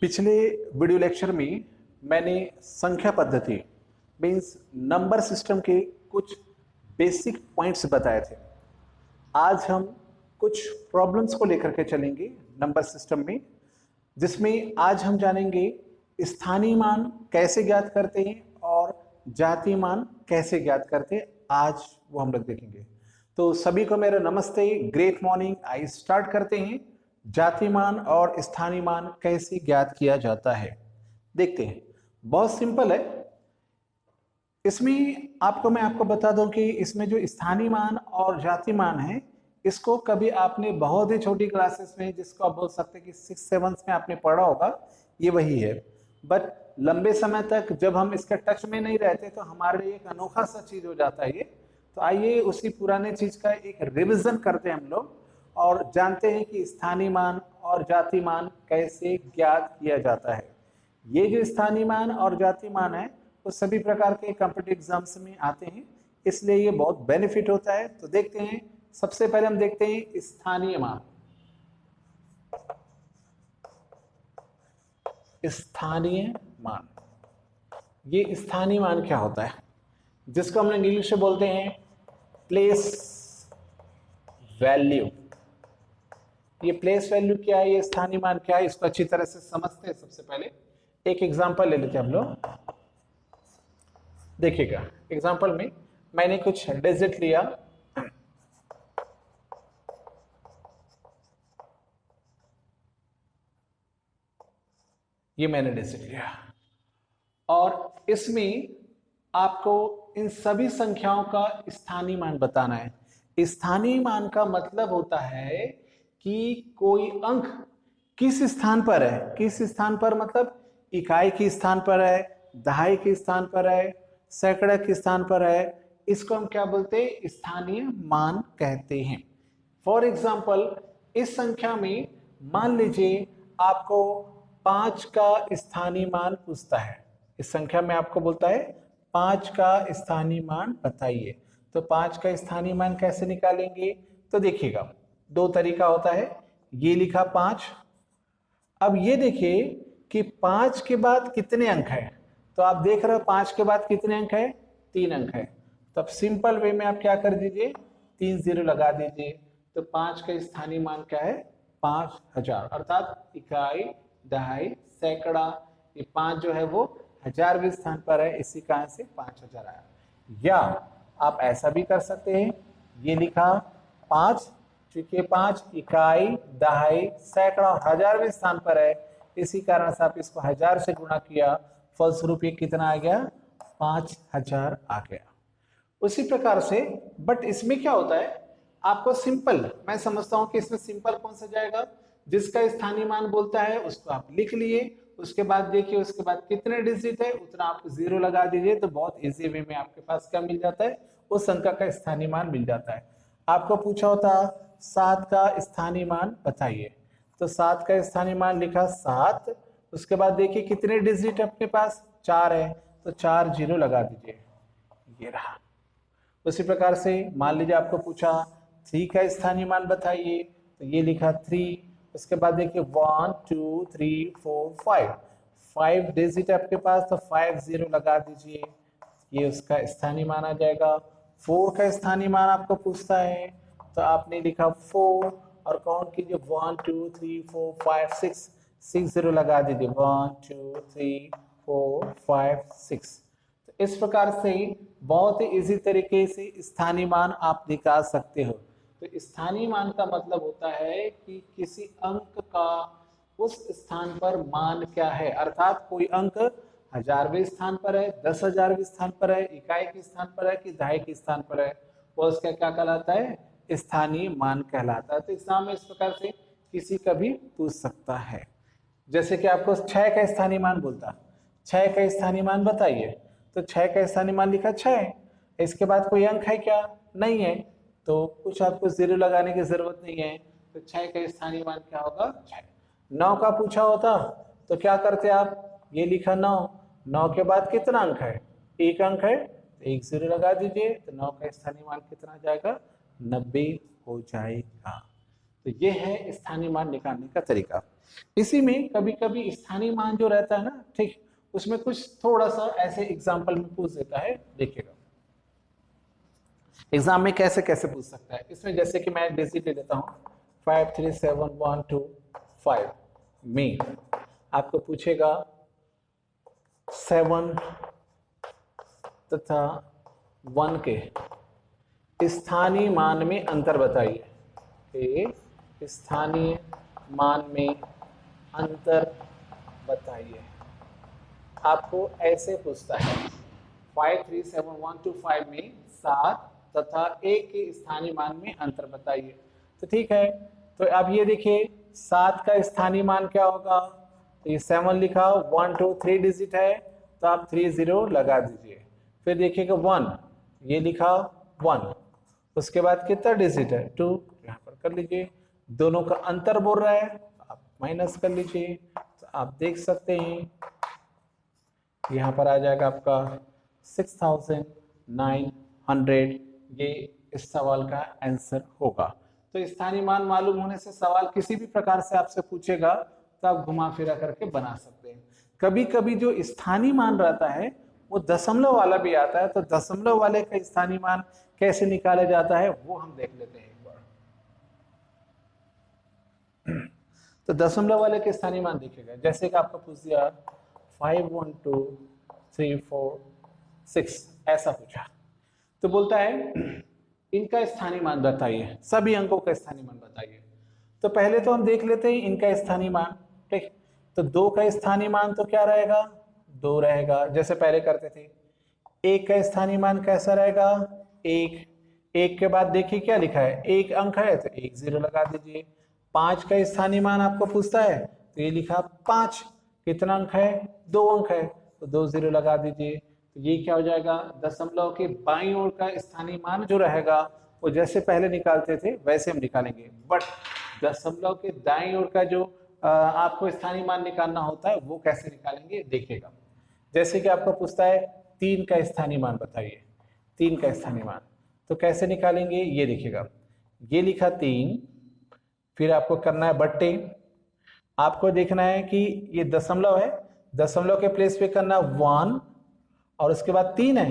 पिछले video lecture में मैंने संख्या पद्धति मीन्स नंबर सिस्टम के कुछ बेसिक पॉइंट्स बताए थे। आज हम कुछ प्रॉब्लम्स को लेकर के चलेंगे नंबर सिस्टम में, जिसमें आज हम जानेंगे स्थानीय मान कैसे ज्ञात करते हैं और जातीय मान कैसे ज्ञात करते हैं। आज वो हम लोग देखेंगे। तो सभी को मेरा नमस्ते, ग्रेट मॉर्निंग। आइए स्टार्ट करते हैं। जातीय मान और स्थानीय मान कैसे ज्ञात किया जाता है देखते हैं। बहुत सिंपल है। इसमें मैं आपको बता दूं कि इसमें जो स्थानीय मान और जातीय मान है, इसको कभी आपने बहुत ही छोटी क्लासेस में, जिसको आप बोल सकते हैं कि 6-7 में आपने पढ़ा होगा, ये वही है। बट लंबे समय तक जब हम इसके टच में नहीं रहते तो हमारे लिए एक अनोखा सा चीज हो जाता है ये। तो आइए उसी पुराने चीज का एक रिविजन करते हैं हम लोग और जानते हैं कि स्थानीय मान और जातीय मान कैसे ज्ञात किया जाता है। ये जो स्थानीय मान और जातीय मान है वो सभी प्रकार के कॉम्पिटिटिव एग्जाम्स में आते हैं, इसलिए ये बहुत बेनिफिट होता है। तो देखते हैं, सबसे पहले हम देखते हैं स्थानीय मान। स्थानीय मान, ये स्थानीय मान क्या होता है, जिसको हम इंग्लिश में बोलते हैं प्लेस वैल्यू। ये प्लेस वैल्यू क्या है, ये स्थानीय मान क्या है, इसको अच्छी तरह से समझते हैं। सबसे पहले एक एग्जांपल ले लेते हैं हम लोग। देखिएगा, एग्जांपल में मैंने कुछ डिजिट लिया। ये मैंने डिजिट लिया और इसमें आपको इन सभी संख्याओं का स्थानीय मान बताना है। स्थानीय मान का मतलब होता है कि कोई अंक किस स्थान पर है। किस स्थान पर मतलब इकाई के स्थान पर है, दहाई के स्थान पर है, सैकड़ा के स्थान पर है। इसको हम क्या बोलते हैं, स्थानीय मान कहते हैं। फॉर एग्जाम्पल, इस संख्या में मान लीजिए आपको 5 का स्थानीय मान पूछता है। इस संख्या में आपको बोलता है 5 का स्थानीय मान बताइए। तो 5 का स्थानीय मान कैसे निकालेंगे, तो देखिएगा, दो तरीका होता है। ये लिखा 5। अब ये देखिए कि 5 के बाद कितने अंक है, तो आप देख रहे हो 5 के बाद कितने अंक है, 3 अंक है। तब सिंपल वे में आप क्या कर दीजिए, 3 0 लगा दीजिए। तो 5 का स्थानीय मान क्या है, 5000, अर्थात इकाई, दहाई, सैकड़ा, ये 5 जो है वो 1000वें स्थान पर है, इसी कारण से 5000 आया। या आप ऐसा भी कर सकते हैं, ये लिखा 5, चूंकि 5 इकाई, दहाई, सैकड़ा और 1000वें स्थान पर है, इसी कारण से आप इसको 1000 से गुणा किया, फलस्वरूप ये कितना आ गया, 5000 आ गया। उसी प्रकार से, बट इसमें क्या होता है, आपको सिंपल, मैं समझता हूं कि इसमें सिंपल कौन सा जाएगा, जिसका स्थानीय मान बोलता है उसको आप लिख लिए। उसके बाद देखिए, उसके बाद कितने डिजिट है उतना आप 0 लगा दीजिए। तो बहुत इजी वे में आपके पास क्या मिल जाता है, उस संख्या का स्थानीय मान मिल जाता है। आपको पूछा होता 7 का स्थानीय मान बताइए, तो 7 का स्थानीय मान लिखा 7। उसके बाद देखिए कितने डिजिट अपने पास, 4 है, तो 4 0 लगा दीजिए, ये रहा। उसी प्रकार से मान लीजिए आपको पूछा 3 का स्थानीय मान बताइए, तो ये लिखा 3। उसके बाद देखिए 1 2 3 4 5 डिजिट आपके पास, तो 5 0 लगा दीजिए, ये उसका स्थानीय मान आ जाएगा। 4 का स्थानीय मान आपको पूछता है, तो आपने लिखा 4 और काउंट कीजिए 1 2 3 4 5 6 0 लगा दीजिए, 1 2 3 4 5 6। तो इस प्रकार से बहुत ही इजी तरीके से स्थानीय मान आप निकाल सकते हो। तो स्थानीय मान का मतलब होता है कि किसी अंक का उस स्थान पर मान क्या है, अर्थात कोई अंक 1000वें स्थान पर है, 10,000वें स्थान पर है, इकाई के स्थान पर है कि दहाई के स्थान पर है, वो उसका क्या कहलाता है, स्थानीय मान कहलाता है। तो एग्जाम में इस प्रकार से किसी का भी पूछ सकता है। जैसे कि आपको 6 का स्थानीय मान बोलता, 6 का स्थानीय मान बताइए, तो 6 का स्थानीय मान लिखा 6। इसके बाद कोई अंक है क्या, नहीं है, तो कुछ आपको 0 लगाने की जरूरत नहीं है। तो 6 का स्थानीय मान क्या होगा, 6। 9 का पूछा होता तो क्या करते आप, ये लिखा 9, 9 के बाद कितना अंक है, एक अंक है, तो 1 0 लगा दीजिए। तो 9 का स्थानीय मान कितना आ जाएगा, 90 हो जाएगा। तो ये है स्थानीय मान निकालने का तरीका। इसी में कभी कभी स्थानीय मान जो रहता है ना, ठीक, उसमें कुछ थोड़ा सा ऐसे एग्जाम्पल में पूछ देता है, देखिएगा एग्जाम में कैसे कैसे पूछ सकता है। इसमें जैसे कि मैं डिजिट ले लेता हूँ 537125 में आपको पूछेगा 7 तथा 1 के स्थानीय मान में अंतर बताइए। स्थानीय मान में अंतर बताइए, आपको ऐसे पूछता है 537125 में 7 तथा 1 के स्थानीय मान में अंतर बताइए। तो ठीक है, तो अब ये देखिए 7 का स्थानीय मान क्या होगा, तो ये 7 लिखा, 1 2 3 डिजिट है, तो आप 30 लगा दीजिए। फिर देखिएगा 1, ये लिखा 1, उसके बाद कितना डिजिट है 2, यहाँ पर कर लीजिए। दोनों का अंतर बोल रहा है, आप माइनस कर लीजिए। तो आप देख सकते हैं यहाँ पर आ जाएगा आपका 6900, ये इस सवाल का आंसर होगा। तो स्थानीय मान मालूम होने से सवाल किसी भी प्रकार से आपसे पूछेगा तो आप घुमा फिरा करके बना सकते हैं। कभी कभी जो स्थानीय मान रहता है वो दशमलव वाला भी आता है, तो दशमलव वाले का स्थानीय मान कैसे निकाला जाता है वो हम देख लेते हैं एक बार। तो दशमलव वाले के स्थानीय मान देखिएगा, जैसे कि आपको पूछ दिया 5 1 2 3 4 6 ऐसा पूछा, तो बोलता है इनका स्थानीय मान बताइए, सभी अंकों का स्थानीय मान बताइए। तो पहले तो हम देख लेते हैं इनका स्थानीय मान, ठीक। तो 2 का स्थानीय मान तो क्या रहेगा, 2 रहेगा, जैसे पहले करते थे। 1 का स्थानीय मान कैसा रहेगा, 1। 1 के बाद देखिए क्या लिखा है, 1 अंक है तो 1 0 लगा दीजिए। 5 का स्थानीय मान आपको पूछता है, तो ये लिखा 5, कितना अंक है, 2 अंक है, तो 2 0 लगा दीजिए। तो ये क्या हो जाएगा, दशमलव के बाईं ओर का स्थानीय मान जो रहेगा वो जैसे पहले निकालते थे वैसे हम निकालेंगे, बट दशमलव के दाईं ओर का जो आपको स्थानीय मान निकालना होता है वो कैसे निकालेंगे देखिएगा। जैसे कि आपको पूछता है 3 का स्थानीय मान बताइए, 3 का स्थानीय मान, तो कैसे निकालेंगे ये देखिएगा। ये लिखा 3, फिर आपको करना है बट्टे, आपको देखना है कि ये दशमलव है, दशमलव के प्लेस पे करना 1 और उसके बाद 3 है,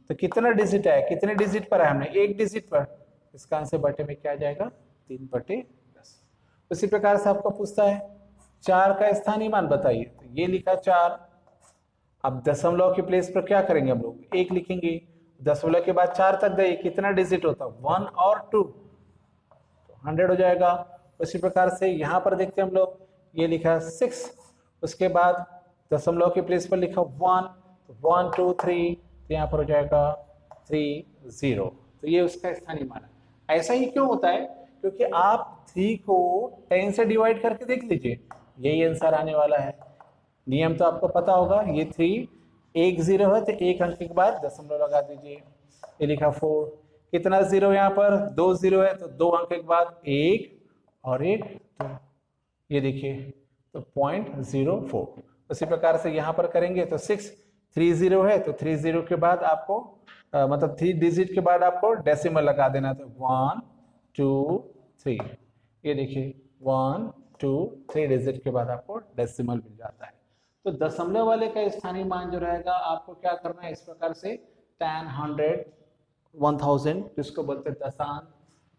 तो कितना डिजिट है, कितने डिजिट पर है हमने, 1 डिजिट पर, इसका आंसर बटे में क्या आ जाएगा 3/10। उसी प्रकार से आपको पूछता है 4 का स्थानीय मान बताइए, तो ये लिखा 4, अब दशमलव के प्लेस पर क्या करेंगे हम लोग 1 लिखेंगे, दशमलव के बाद 4 तक गए, कितना डिजिट होता 1 और 2, तो 100 हो जाएगा। उसी प्रकार से यहाँ पर देखते हैं हम लोग, ये लिखा 6, उसके बाद दशमलव के प्लेस पर लिखा 1, 1 2 3, तो यहाँ पर हो जाएगा 3 0, तो ये उसका स्थानीय मान है। ऐसा ही क्यों होता है, क्योंकि आप 3 को 10 से डिवाइड करके देख लीजिए, यही आंसर आने वाला है। नियम तो आपको पता होगा, ये 3 1 0 है तो 1 अंक के बाद दशमलव लगा दीजिए। ये लिखा 4, कितना 0 यहाँ पर 2 0 है तो 2 अंक के बाद 1 और 1, तो ये देखिए तो 0.04। उसी प्रकार से यहाँ पर करेंगे तो 6 3 0 है तो 3 0 के बाद आपको मतलब 3 डिजिट के बाद आपको डेसिमल लगा देना, तो 1 2 3, ये देखिए 1 2 3 डिजिट के बाद आपको डेसिमल मिल जाता है। तो दशमलव वाले का स्थानीय मान जो रहेगा आपको क्या करना है, इस प्रकार से 10 100 1000 जिसको बोलते हैं दशांश,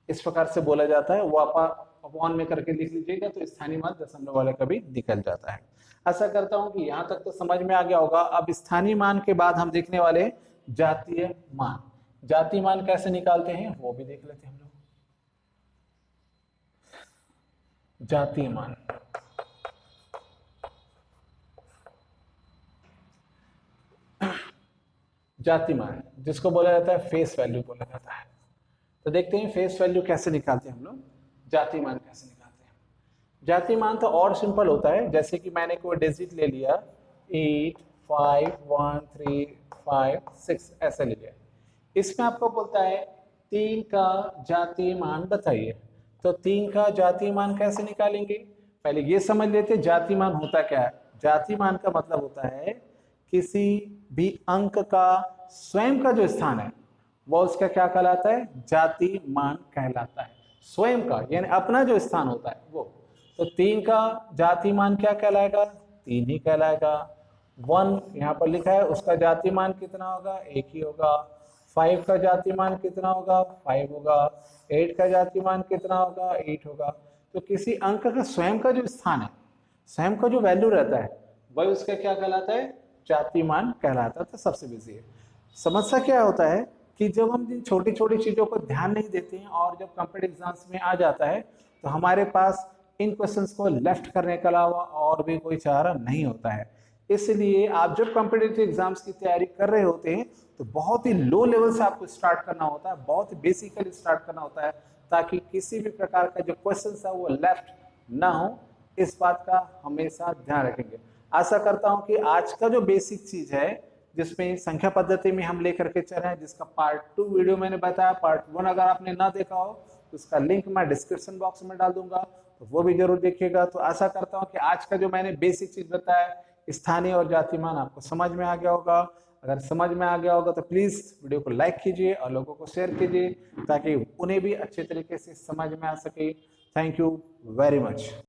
इस प्रकार से बोला जाता है, वो आप अपॉन में करके लिख लीजिएगा तो स्थानीय मान दशमलव वाले का भी निकल जाता है। आशा करता हूं कि यहाँ तक तो समझ में आ गया होगा। अब स्थानीय मान के बाद हम देखने वाले जातीय मान, जातीय मान कैसे निकालते हैं वो भी देख लेते हैं हम लोग। जातीय मान, जातीय मान जिसको बोला जाता है फेस वैल्यू बोला जाता है। तो देखते हैं फेस वैल्यू कैसे निकालते हैं हम लोग, जातीय मान कैसे निकालते हैं। जातीय मान तो और सिंपल होता है, जैसे कि मैंने कोई डिजिट ले लिया 8 5 1 3 5 6 ऐसा ले लिया, इसमें आपको बोलता है 3 का जातीय मान बताइए। तो 3 का जातीय मान कैसे निकालेंगे, पहले ये समझ लेते जातीय मान होता क्या है। जातीय मान का मतलब होता है किसी भी अंक का स्वयं का जो स्थान है वो उसका क्या कहलाता है, जातीय मान कहलाता है। स्वयं का यानी अपना जो स्थान होता है वो। तो 3 का जातिमान क्या कहलाएगा? 3 ही कहलाएगा। 1 यहाँ पर लिखा है, उसका जातिमान कितना होगा? 1 ही होगा। 5 का जातिमान कितना होगा? 5 होगा। 8 का जातिमान कितना होगा? 8 होगा। तो किसी अंक का स्वयं का जो स्थान है, स्वयं का जो वैल्यू रहता है, वही उसका क्या कहलाता है? जातिमान कहलाता है। तो सबसे बेसिक है। समस्या क्या होता है कि जब हम इन छोटी छोटी चीजों को ध्यान नहीं देते हैं और जब कॉम्पिटिटिव एग्जाम्स में आ जाता है तो हमारे पास इन क्वेश्चंस को लेफ्ट करने के अलावा और भी कोई चारा नहीं होता है। इसलिए आप जब कॉम्पिटिटिव एग्जाम्स की तैयारी कर रहे होते हैं तो बहुत ही लो लेवल से आपको स्टार्ट करना होता है, बहुत ही बेसिकली स्टार्ट करना होता है, ताकि किसी भी प्रकार का जो क्वेश्चन है वो लेफ्ट ना हो। इस बात का हमेशा ध्यान रखेंगे। आशा करता हूं कि आज का जो बेसिक चीज है, जिसमें संख्या पद्धति में हम लेकर के चल रहे हैं, जिसका पार्ट 2 वीडियो मैंने बताया, पार्ट 1 अगर आपने ना देखा हो तो उसका लिंक मैं डिस्क्रिप्शन बॉक्स में डाल दूंगा, तो वो भी जरूर देखिएगा। तो आशा करता हूं कि आज का जो मैंने बेसिक चीज बताया, स्थानीय और जातिमान, आपको समझ में आ गया होगा। अगर समझ में आ गया होगा तो प्लीज वीडियो को लाइक कीजिए और लोगों को शेयर कीजिए, ताकि उन्हें भी अच्छे तरीके से समझ में आ सके। Thank you very much.